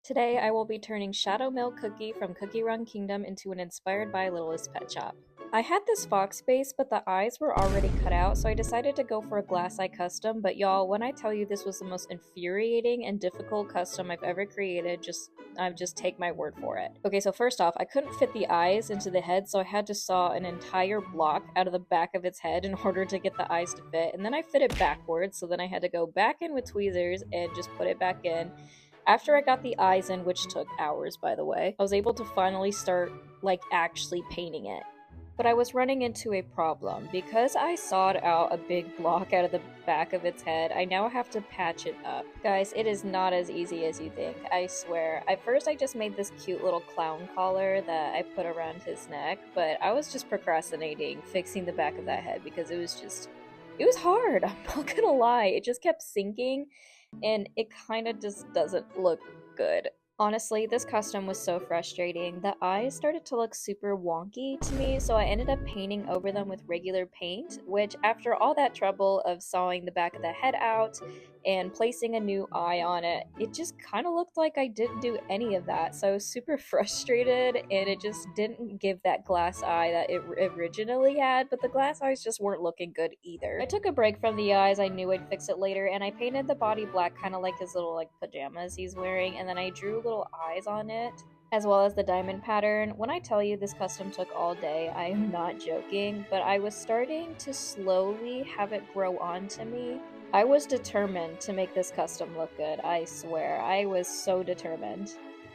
Today I will be turning Shadow Milk Cookie from Cookie Run Kingdom into an inspired by Littlest Pet Shop. I had this fox base, but the eyes were already cut out, so I decided to go for a glass eye custom, but y'all, when I tell you this was the most infuriating and difficult custom I've ever created, just take my word for it. Okay, so first off, I couldn't fit the eyes into the head, so I had to saw an entire block out of the back of its head in order to get the eyes to fit, and then I fit it backwards, so then I had to go back in with tweezers and just put it back in. After I got the eyes in, which took hours by the way, I was able to finally start, like, actually painting it. But I was running into a problem. Because I sawed out a big block out of the back of its head, I now have to patch it up. Guys, it is not as easy as you think, I swear. At first I just made this cute little clown collar that I put around his neck, but I was just procrastinating fixing the back of that head because it was hard, I'm not gonna lie. It just kept sinking and it kind of just doesn't look good. Honestly, this custom was so frustrating. The eyes started to look super wonky to me, so I ended up painting over them with regular paint, which after all that trouble of sawing the back of the head out and placing a new eye on it, it just kind of looked like I didn't do any of that. So I was super frustrated and it just didn't give that glass eye that it originally had, but the glass eyes just weren't looking good either. I took a break from the eyes, I knew I'd fix it later, and I painted the body black kind of like his little like pajamas he's wearing, and then I drew little eyes on it, as well as the diamond pattern. When I tell you this custom took all day, I am not joking, but I was starting to slowly have it grow onto me. I was determined to make this custom look good, I swear. I was so determined.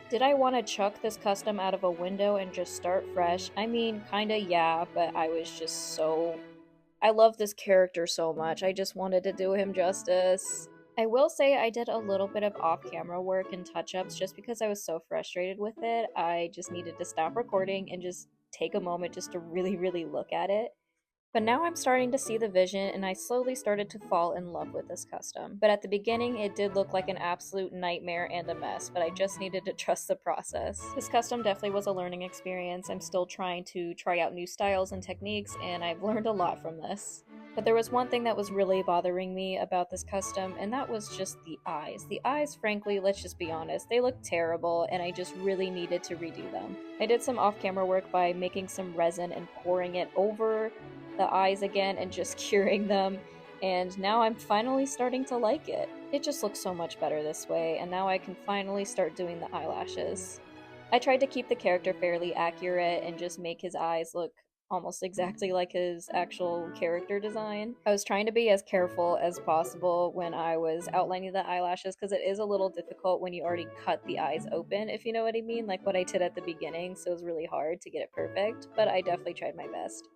Did I want to chuck this custom out of a window and just start fresh? I mean, kinda yeah, but I was just so... I love this character so much, I just wanted to do him justice. I will say I did a little bit of off-camera work and touch-ups just because I was so frustrated with it. I just needed to stop recording and just take a moment just to really look at it. But now I'm starting to see the vision and I slowly started to fall in love with this custom. But at the beginning it did look like an absolute nightmare and a mess, but I just needed to trust the process. This custom definitely was a learning experience. I'm still trying to try out new styles and techniques and I've learned a lot from this. But there was one thing that was really bothering me about this custom, and that was just the eyes. The eyes, frankly, let's just be honest, they look terrible and I just really needed to redo them. I did some off-camera work by making some resin and pouring it over the eyes again and just curing them, and now I'm finally starting to like it. It just looks so much better this way, and now I can finally start doing the eyelashes. I tried to keep the character fairly accurate and just make his eyes look almost exactly like his actual character design. I was trying to be as careful as possible when I was outlining the eyelashes because it is a little difficult when you already cut the eyes open, if you know what I mean, like what I did at the beginning, so it was really hard to get it perfect, but I definitely tried my best.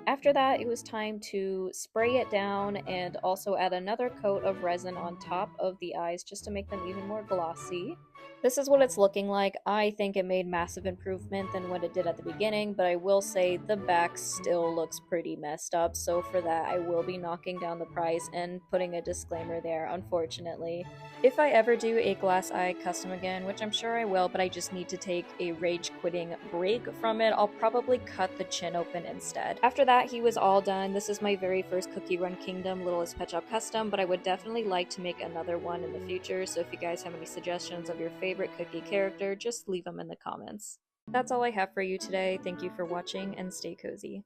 After that, it was time to spray it down and also add another coat of resin on top of the eyes just to make them even more glossy. This is what it's looking like. I think it made massive improvement than what it did at the beginning, but I will say the back still looks pretty messed up, so for that I will be knocking down the price and putting a disclaimer there, unfortunately. If I ever do a glass eye custom again, which I'm sure I will, but I just need to take a rage quitting break from it, I'll probably cut the chin open instead. After that, he was all done. This is my very first Cookie Run Kingdom Littlest Pet Shop custom, but I would definitely like to make another one in the future, so if you guys have any suggestions of your favorite cookie character, just leave them in the comments. That's all I have for you today. Thank you for watching and stay cozy.